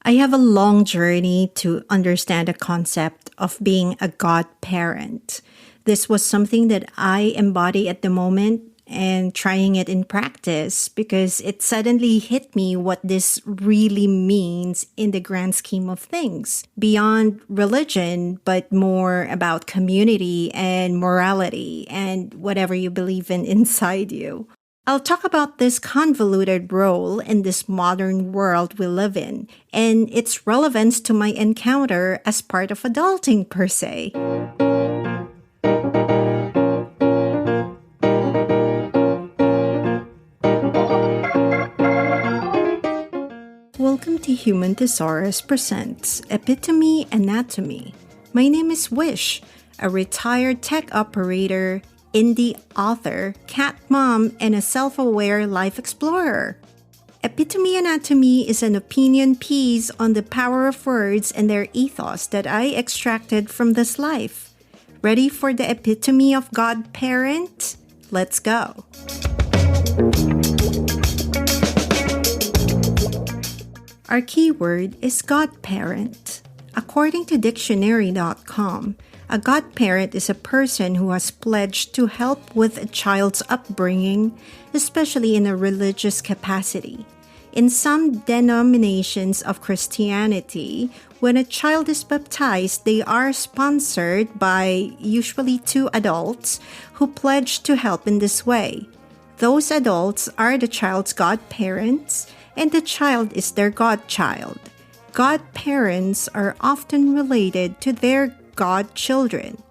I have a long journey to understand the concept of being a godparent. This was something that I embody at the moment and trying it in practice because it suddenly hit me what this really means in the grand scheme of things. Beyond religion, but more about community and morality and whatever you believe in inside you. I'll talk about this convoluted role in this modern world we live in and its relevance to my encounter as part of adulting per se. Welcome to Human Thesaurus presents Epitome Anatomy. My name is Wish, a retired tech operator, indie author, cat mom, and a self-aware life explorer. Epitome Anatomy is an opinion piece on the power of words and their ethos that I extracted from this life. Ready for the epitome of godparent? Let's go. Our keyword is godparent. According to dictionary.com, a godparent is a person who has pledged to help with a child's upbringing, especially in a religious capacity. In some denominations of Christianity, when a child is baptized, they are sponsored by usually two adults who pledge to help in this way. Those adults are the child's godparents, and the child is their godchild. Godparents are often related to their godchildren.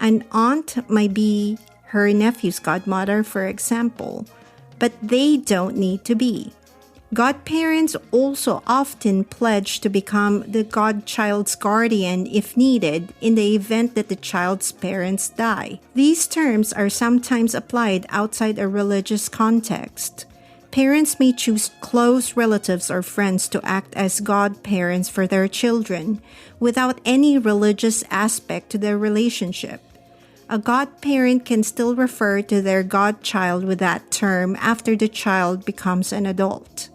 An aunt might be her nephew's godmother, for example, but they don't need to be. Godparents also often pledge to become the godchild's guardian if needed in the event that the child's parents die. These terms are sometimes applied outside a religious context. Parents may choose close relatives or friends to act as godparents for their children without any religious aspect to their relationship. A godparent can still refer to their godchild with that term after the child becomes an adult.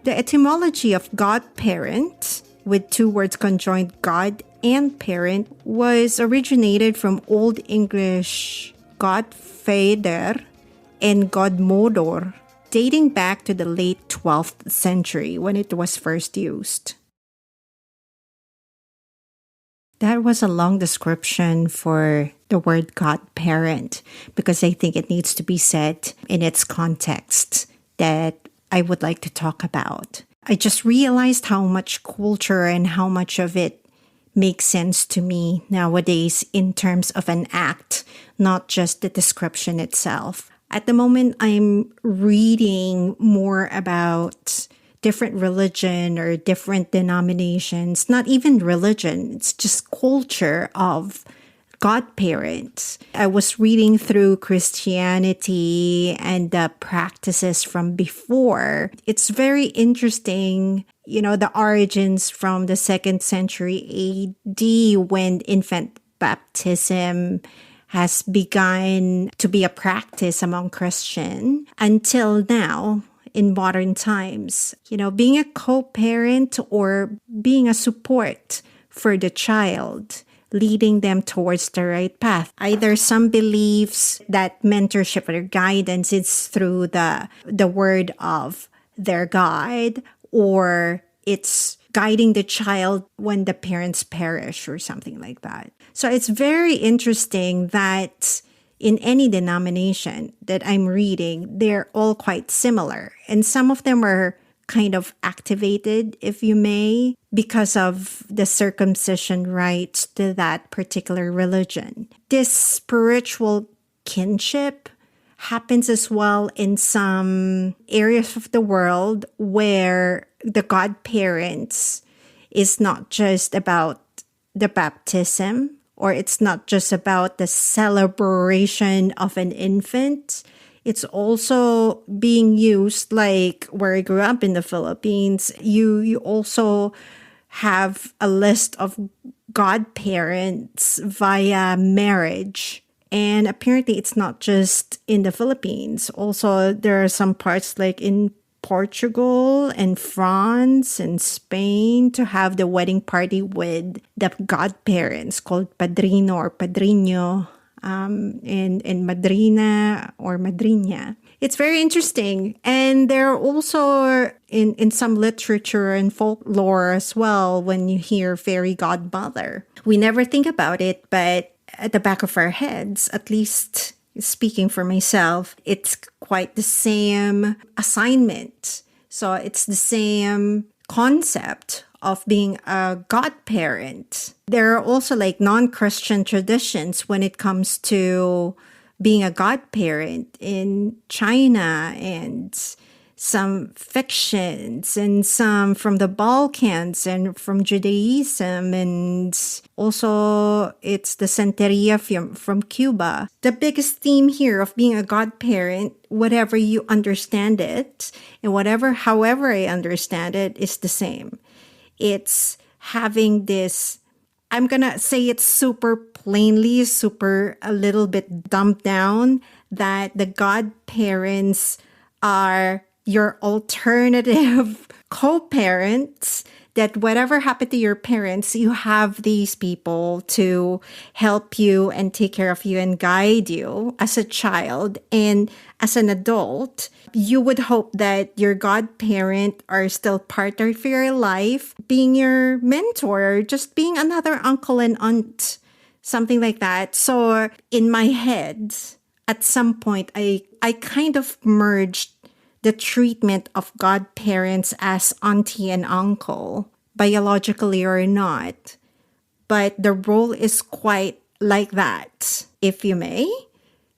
The etymology of godparent, with two words conjoined god and parent, was originated from Old English godfader and godmother, dating back to the late 12th century when it was first used. That was a long description for the word godparent because I think it needs to be said in its context that I would like to talk about. I just realized how much culture and how much of it makes sense to me nowadays in terms of an act, not just the description itself. At the moment, I'm reading more about different religion or different denominations, not even religion, it's just culture of godparents. I was reading through Christianity and the practices from before. It's very interesting, the origins from the 2nd century AD when infant baptism has begun to be a practice among Christians until now in modern times. Being a co-parent or being a support for the child, leading them towards the right path. Either some beliefs that mentorship or guidance is through the word of their guide, or it's guiding the child when the parents perish or something like that. So it's very interesting that in any denomination that I'm reading, they're all quite similar. And some of them are kind of activated, if you may, because of the circumcision rites to that particular religion. This spiritual kinship happens as well in some areas of the world where the godparents is not just about the baptism, or it's not just about the celebration of an infant. It's also being used, like where I grew up in the Philippines, you also have a list of godparents via marriage. And apparently it's not just in the Philippines. Also, there are some parts like in Portugal and France and Spain to have the wedding party with the godparents called padrino or padrino, and madrina or madrina. It's very interesting. And there are also in some literature and folklore as well when you hear fairy godmother. We never think about it, but at the back of our heads, at least speaking for myself, it's quite the same assignment. So it's the same concept of being a godparent. There are also like non-Christian traditions when it comes to being a godparent in China, and some fictions and some from the Balkans and from Judaism, and also it's the Santeria from Cuba. The biggest theme here of being a godparent, whatever you understand it, and however I understand it, is the same. It's having this, I'm going to say it super plainly, super a little bit dumbed down, that the godparents are your alternative co-parents, that whatever happened to your parents, you have these people to help you and take care of you and guide you as a child. And as an adult, you would hope that your godparent are still part of your life, being your mentor, or just being another uncle and aunt, something like that. So in my head, at some point, I kind of merged the treatment of godparents as auntie and uncle, biologically or not. But the role is quite like that, if you may.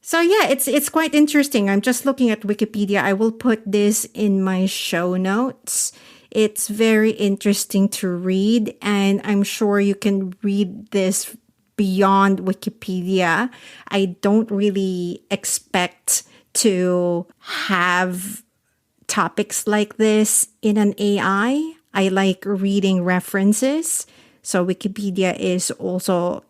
So yeah, it's quite interesting. I'm just looking at Wikipedia. I will put this in my show notes. It's very interesting to read, and I'm sure you can read this beyond Wikipedia. I don't really expect to have topics like this in an AI. I like reading references. So Wikipedia is also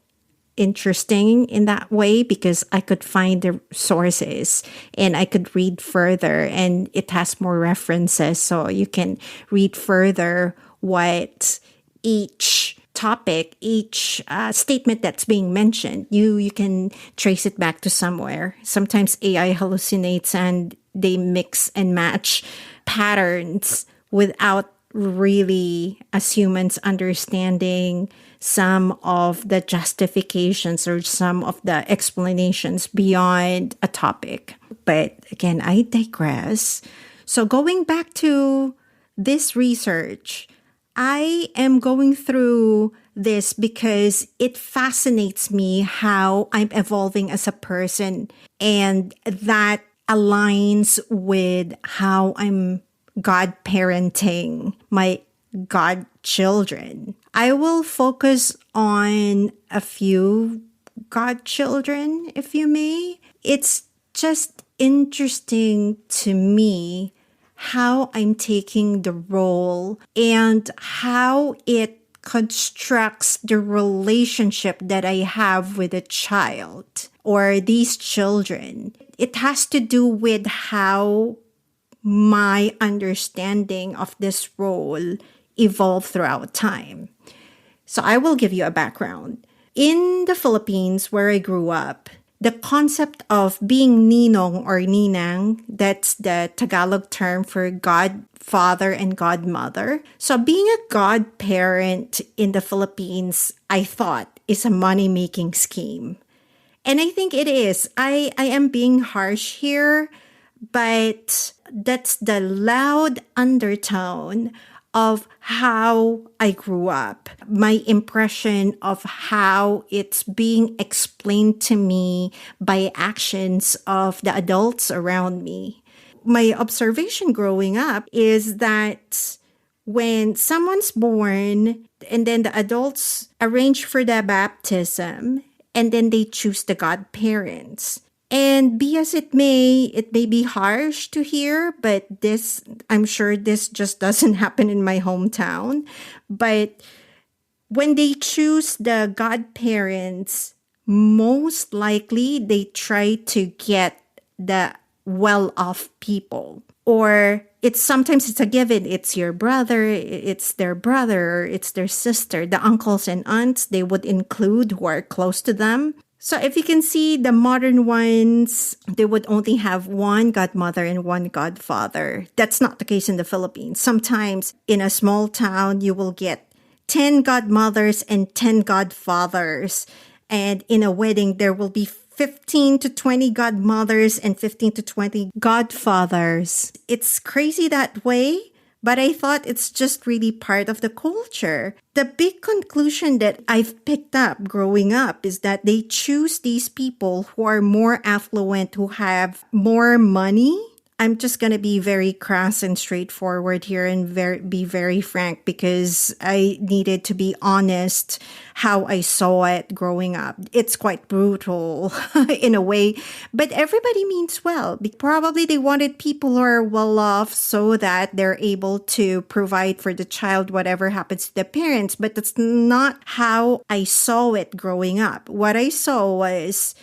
interesting in that way because I could find the sources and I could read further, and it has more references. So you can read further what each topic, each statement that's being mentioned, you can trace it back to somewhere. Sometimes AI hallucinates and they mix and match patterns without really, as humans, understanding some of the justifications or some of the explanations beyond a topic. But again, I digress. So going back to this research, I am going through this because it fascinates me how I'm evolving as a person, and that aligns with how I'm godparenting my godchildren. I will focus on a few godchildren, if you may. It's just interesting to me how I'm taking the role and how it constructs the relationship that I have with a child or these children. It has to do with how my understanding of this role evolved throughout time. So I will give you a background. In the Philippines, where I grew up, the concept of being ninong or ninang, that's the Tagalog term for godfather and godmother. So being a godparent in the Philippines, I thought, is a money-making scheme. And I think it is. I am being harsh here, but that's the loud undertone of how I grew up, my impression of how it's being explained to me by actions of the adults around me. My observation growing up is that when someone's born and then the adults arrange for the baptism and then they choose the godparents. And be as it may be harsh to hear, but I'm sure this just doesn't happen in my hometown. But when they choose the godparents, most likely they try to get the well-off people or it's sometimes it's a given. It's your brother, it's their brother, or it's their sister. The uncles and aunts, they would include who are close to them. So if you can see the modern ones, they would only have one godmother and one godfather. That's not the case in the Philippines. Sometimes in a small town, you will get 10 godmothers and 10 godfathers. And in a wedding, there will be 15 to 20 godmothers and 15 to 20 godfathers. It's crazy that way, but I thought it's just really part of the culture. The big conclusion that I've picked up growing up is that they choose these people who are more affluent, who have more money. I'm just going to be very crass and straightforward here and be very frank because I needed to be honest how I saw it growing up. It's quite brutal in a way, but everybody means well. Probably they wanted people who are well off so that they're able to provide for the child whatever happens to the parents, but that's not how I saw it growing up. What I saw was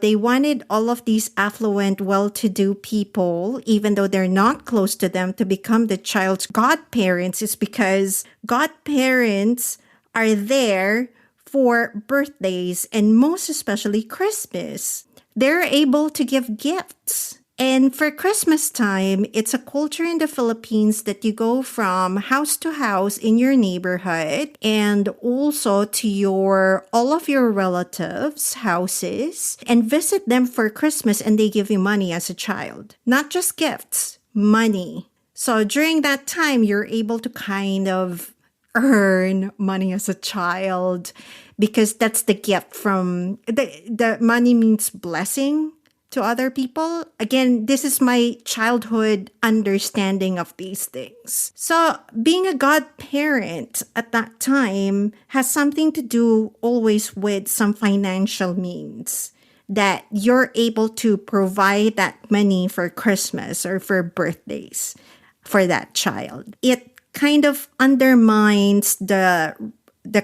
they wanted all of these affluent, well-to-do people, even though they're not close to them, to become the child's godparents. Is because godparents are there for birthdays and most especially Christmas. They're able to give gifts. And for Christmas time, it's a culture in the Philippines that you go from house to house in your neighborhood and also to all of your relatives' houses and visit them for Christmas, and they give you money as a child. Not just gifts, money. So during that time, you're able to kind of earn money as a child because that's the gift from the money means blessing to other people. Again, this is my childhood understanding of these things. So being a godparent at that time has something to do always with some financial means that you're able to provide that money for Christmas or for birthdays for that child. It kind of undermines the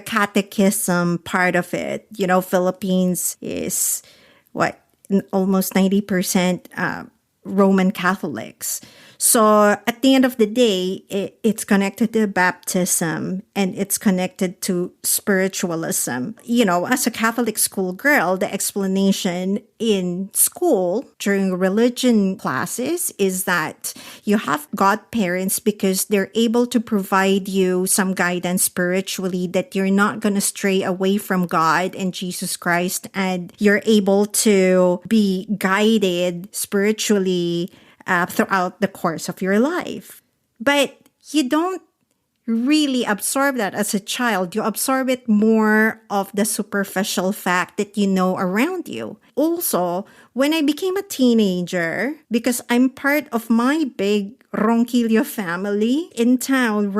catechism part of it. You know, Philippines is almost 90% Roman Catholics. So at the end of the day, it's connected to baptism and it's connected to spiritualism. You know, as a Catholic school girl, the explanation in school during religion classes is that you have godparents because they're able to provide you some guidance spiritually, that you're not going to stray away from God and Jesus Christ, and you're able to be guided spiritually throughout the course of your life. But you don't really absorb that as a child. You absorb it more of the superficial fact that you know around you. Also, when I became a teenager, because I'm part of my big Ronquillo family in town,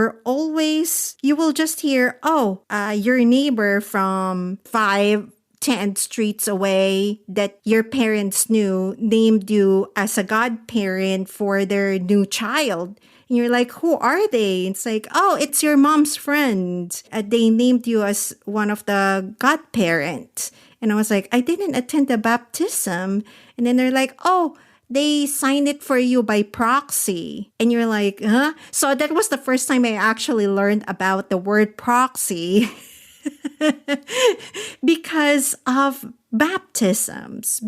you will just hear, your neighbor from 10 streets away that your parents knew named you as a godparent for their new child. And you're like, who are they? It's like, it's your mom's friend. They named you as one of the godparents. And I was like, I didn't attend the baptism. And then they're like, they signed it for you by proxy. And you're like, huh? So that was the first time I actually learned about the word proxy. Because of baptisms,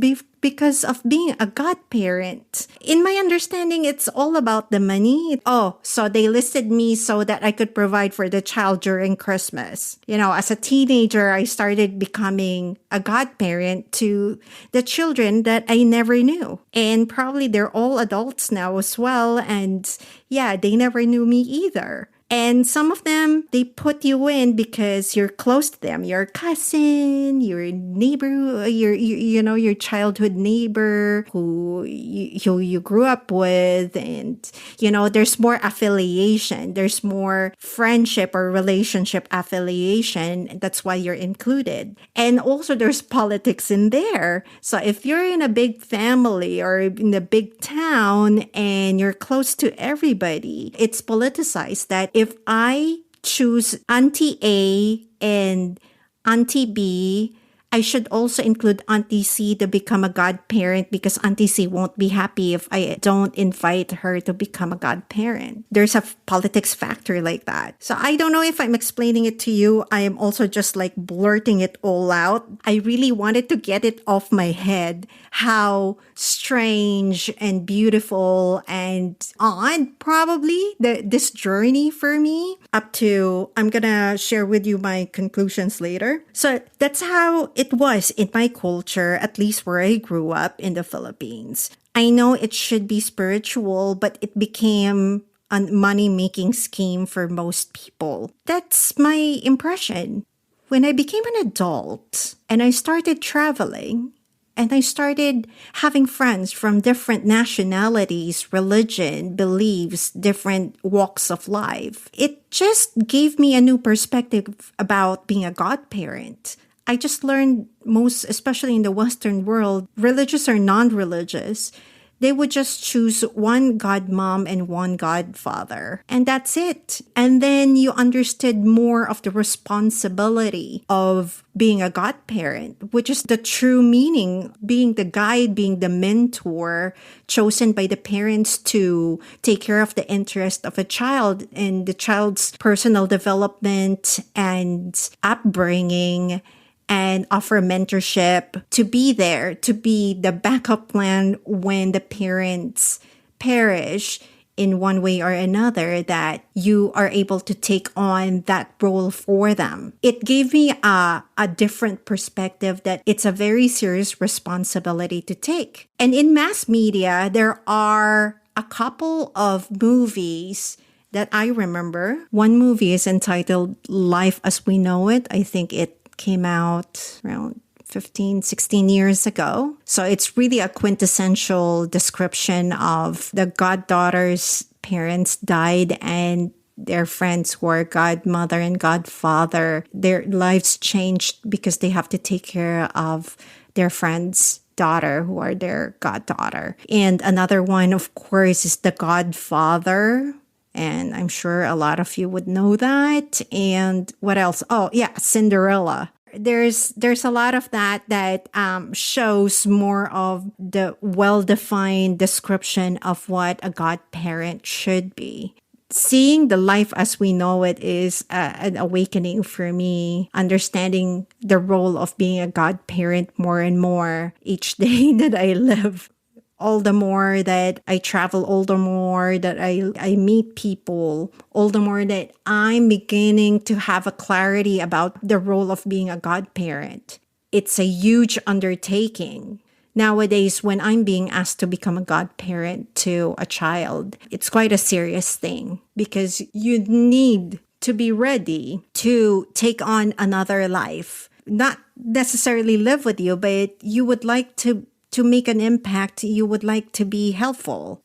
because of being a godparent. In my understanding, it's all about the money. So they listed me so that I could provide for the child during Christmas. You know, as a teenager, I started becoming a godparent to the children that I never knew. And probably they're all adults now as well. And yeah, they never knew me either. And some of them, they put you in because you're close to them. Your cousin, your neighbor, your childhood neighbor who you grew up with. And, there's more affiliation. There's more friendship or relationship affiliation. That's why you're included. And also there's politics in there. So if you're in a big family or in a big town and you're close to everybody, it's politicized that if I choose Auntie A and Auntie B, I should also include Auntie C to become a godparent because Auntie C won't be happy if I don't invite her to become a godparent. There's a politics factor like that. So I don't know if I'm explaining it to you. I am also just like blurting it all out. I really wanted to get it off my head how strange and beautiful and odd probably this journey for me up to, I'm gonna share with you my conclusions later. So that's how it was in my culture, at least where I grew up in the Philippines. I know it should be spiritual, but it became a money-making scheme for most people. That's my impression. When I became an adult and I started traveling, and I started having friends from different nationalities, religion, beliefs, different walks of life. It just gave me a new perspective about being a godparent. I just learned most, especially in the Western world, religious or non-religious, they would just choose one godmom and one godfather. And that's it. And then you understood more of the responsibility of being a godparent, which is the true meaning, being the guide, being the mentor chosen by the parents to take care of the interest of a child and the child's personal development and upbringing, and offer mentorship, to be there, to be the backup plan when the parents perish in one way or another, that you are able to take on that role for them. It gave me a different perspective that it's a very serious responsibility to take. And in mass media, there are a couple of movies that I remember. One movie is entitled Life as We Know It. I think it came out around 15, 16 years ago. So it's really a quintessential description of the goddaughter's parents died and their friends who are godmother and godfather, their lives changed because they have to take care of their friend's daughter who are their goddaughter. And another one, of course, is The Godfather. And I'm sure a lot of you would know that. And what else? Oh, yeah, Cinderella. There's a lot of that shows more of the well-defined description of what a godparent should be. Seeing the life as we know it is an awakening for me, understanding the role of being a godparent more and more each day that I live. All the more that I travel, all the more that I meet people, all the more that I'm beginning to have a clarity about the role of being a godparent. It's a huge undertaking. Nowadays, when I'm being asked to become a godparent to a child, it's quite a serious thing because you need to be ready to take on another life. Not necessarily live with you, but you would like to make an impact, you would like to be helpful,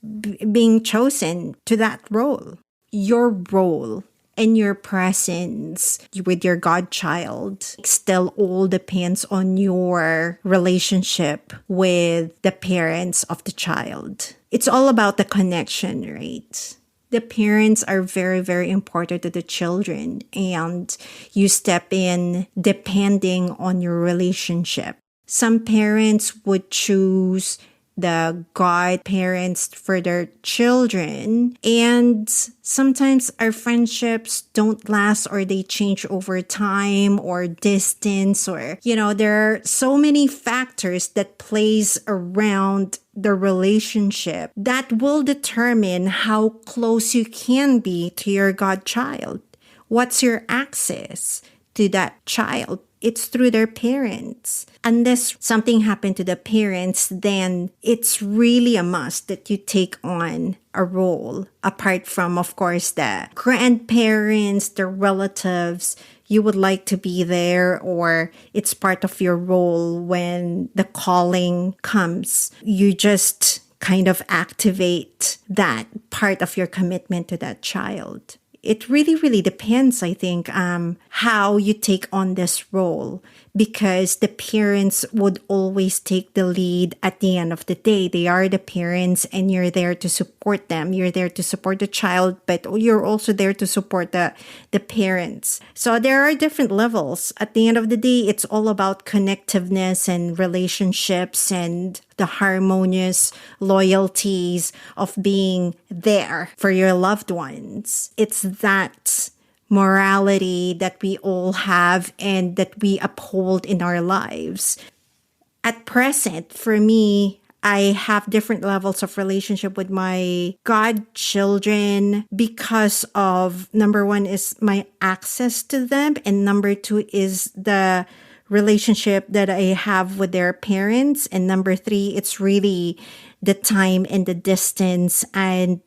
being chosen to that role. Your role and your presence with your godchild still all depends on your relationship with the parents of the child. It's all about the connection, right? The parents are very, very important to the children, and you step in depending on your relationship. Some parents would choose the godparents for their children, and sometimes our friendships don't last, or they change over time or distance, or there are so many factors that plays around the relationship that will determine how close you can be to your godchild. What's your access to that child? It's through their parents. Unless something happened to the parents, then it's really a must that you take on a role. Apart from, of course, the grandparents, the relatives, you would like to be there, or it's part of your role when the calling comes. You just kind of activate that part of your commitment to that child. It really, really depends, I think, how you take on this role, because the parents would always take the lead at the end of the day. They are the parents and you're there to support them. You're there to support the child, but you're also there to support the parents. So there are different levels. At the end of the day, it's all about connectiveness and relationships and the harmonious loyalties of being there for your loved ones. It's that morality that we all have and that we uphold in our lives. At present, for me, I have different levels of relationship with my godchildren because of, number one is my access to them, and number two is the relationship that I have with their parents, and number three, it's really the time and the distance and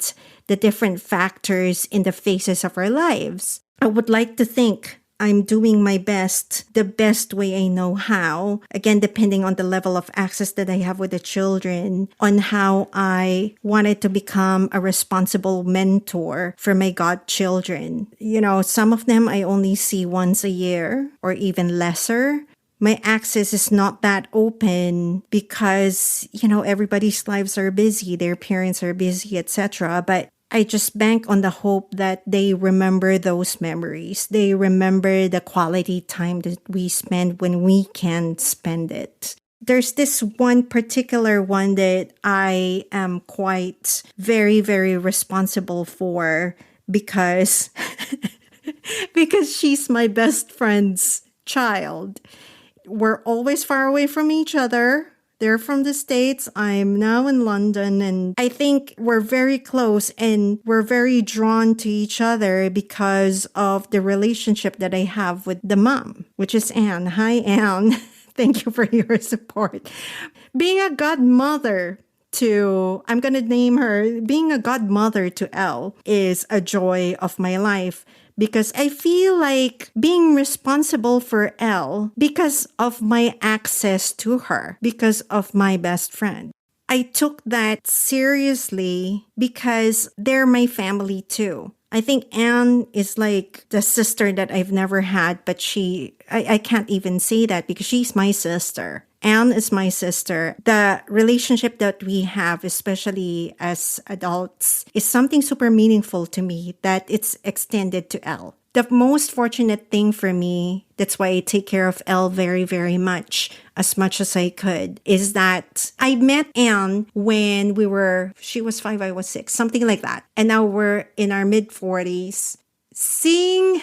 the different factors in the phases of our lives. I would like to think I'm doing my best, the best way I know how. Again, depending on the level of access that I have with the children, on how I wanted to become a responsible mentor for my godchildren. You know, some of them I only see once a year or even lesser. My access is not that open because, you know, everybody's lives are busy, their parents are busy, etc. But I just bank on the hope that they remember those memories. They remember the quality time that we spend when we can spend it. There's this one particular one that I am quite very, very responsible for because, because she's my best friend's child. We're always far away from each other. They're from the States. I'm now in London, and I think we're very close and we're very drawn to each other because of the relationship that I have with the mom, which is Anne. Hi, Anne. Thank you for your support. Being a godmother to, I'm going to name her, being a godmother to Elle is a joy of my life. Because I feel like being responsible for Elle because of my access to her, because of my best friend. I took that seriously because they're my family too. I think Anne is like the sister that I've never had, but I can't even say that because she's my sister. Anne is my sister. The relationship that we have, especially as adults, is something super meaningful to me that it's extended to Elle. The most fortunate thing for me, that's why I take care of Elle very, very much as I could, is that I met Anne when she was 5, I was 6, something like that. And now we're in our mid-40s. Seeing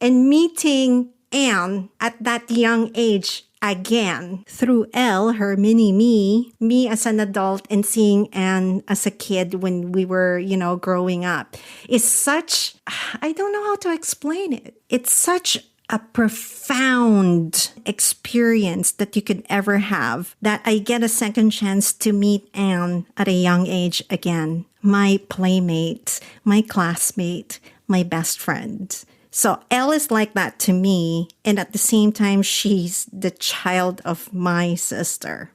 and meeting Anne at that young age again through Elle, her me as an adult, and seeing Anne as a kid when we were, growing up is such, I don't know how to explain it. It's such a profound experience that you could ever have that I get a second chance to meet Anne at a young age again. My playmate, my classmate, my best friend. So Elle is like that to me. And at the same time, she's the child of my sister.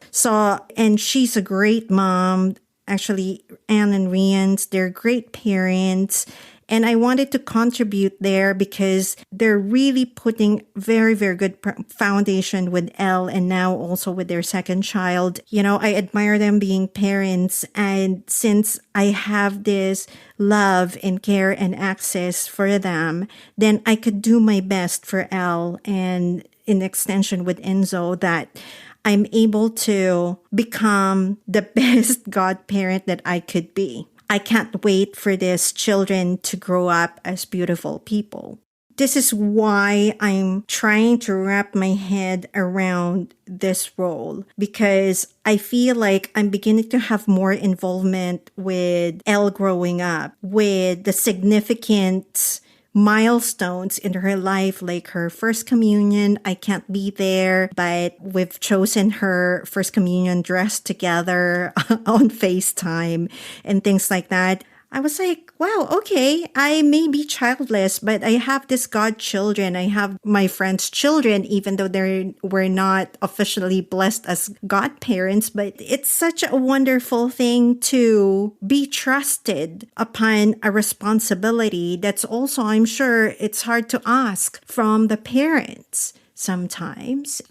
And she's a great mom. Actually, Anne and Rian's, they're great parents. And I wanted to contribute there because they're really putting very, very good foundation with Elle and now also with their second child. I admire them being parents. And since I have this love and care and access for them, then I could do my best for Elle and in extension with Enzo that I'm able to become the best godparent that I could be. I can't wait for these children to grow up as beautiful people. This is why I'm trying to wrap my head around this role, because I feel like I'm beginning to have more involvement with Elle growing up, with the significant milestones in her life, like her first communion. I can't be there, but we've chosen her first communion dress together on FaceTime and things like that. I was like, wow, okay, I may be childless, but I have this godchildren. I have my friends' children, even though they were not officially blessed as godparents. But it's such a wonderful thing to be trusted upon a responsibility that's also, I'm sure, it's hard to ask from the parents sometimes.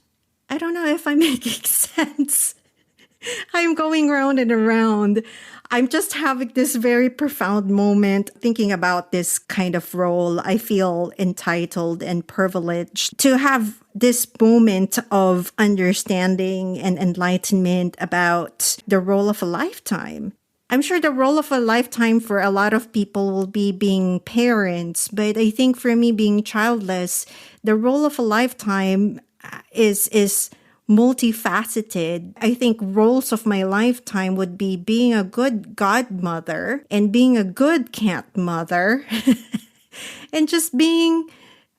I don't know if I'm making sense. I'm going round and around. I'm just having this very profound moment thinking about this kind of role. I feel entitled and privileged to have this moment of understanding and enlightenment about the role of a lifetime. I'm sure the role of a lifetime for a lot of people will be being parents, but I think for me being childless, the role of a lifetime is multifaceted. I think roles of my lifetime would be being a good godmother and being a good cat mother and just being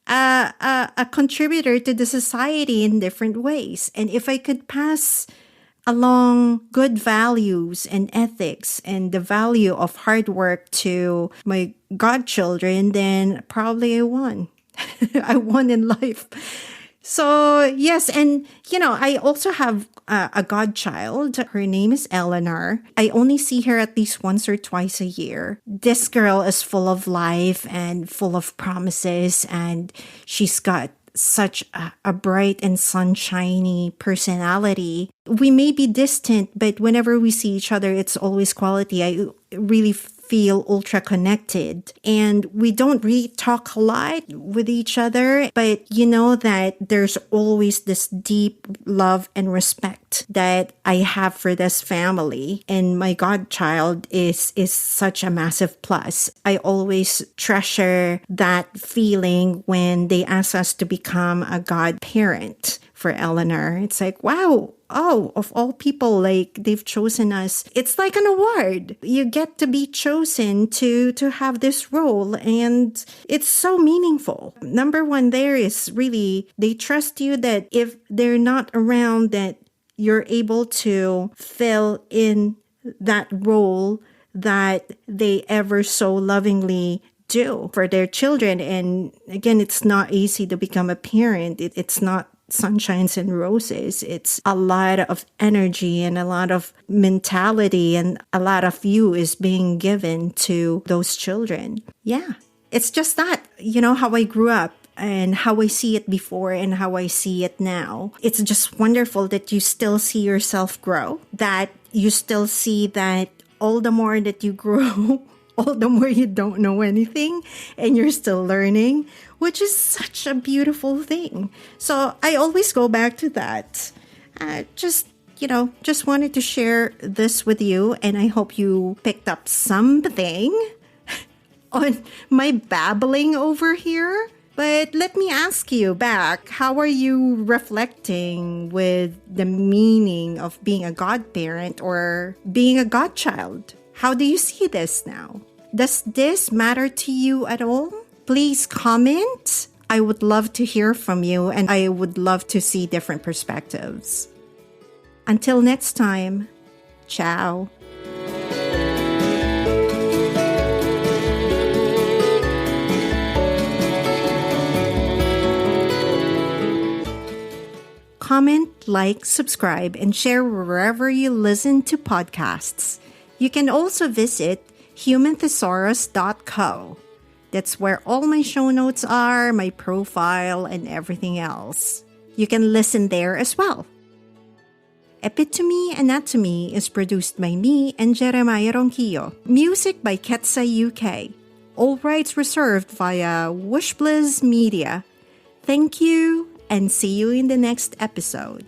a contributor to the society in different ways. And if I could pass along good values and ethics and the value of hard work to my godchildren, then probably I won. I won in life. So, yes. And, I also have a godchild. Her name is Eleanor. I only see her at least once or twice a year. This girl is full of life and full of promises. And she's got such a bright and sunshiny personality. We may be distant, but whenever we see each other, it's always quality. I really feel ultra connected, and we don't really talk a lot with each other, but you know that there's always this deep love and respect that I have for this family, and my godchild is such a massive plus. I always treasure that feeling when they ask us to become a godparent for Eleanor. It's like, wow, oh, of all people, like they've chosen us. It's like an award. You get to be chosen to have this role, and it's so meaningful. Number one there is really they trust you that if they're not around, that you're able to fill in that role that they ever so lovingly do for their children. And again, it's not easy to become a parent. It's not sunshines and roses. It's a lot of energy and a lot of mentality, and a lot of you is being given to those children. Yeah, it's just that, how I grew up and how I see it before and how I see it now. It's just wonderful that you still see yourself grow, that you still see that all the more that you grow, all the more you don't know anything and you're still learning, which is such a beautiful thing. So I always go back to that. Just wanted to share this with you, and I hope you picked up something on my babbling over here. But let me ask you back, how are you reflecting with the meaning of being a godparent or being a godchild? How do you see this now? Does this matter to you at all? Please comment. I would love to hear from you, and I would love to see different perspectives. Until next time, ciao. Comment, like, subscribe, and share wherever you listen to podcasts. You can also visit humanthesaurus.co. That's where all my show notes are, my profile, and everything else. You can listen there as well. Epitome Anatomy is produced by me and Jeremiah Ronquillo. Music by Ketsa UK. All rights reserved via Wishbliss Media. Thank you, and see you in the next episode.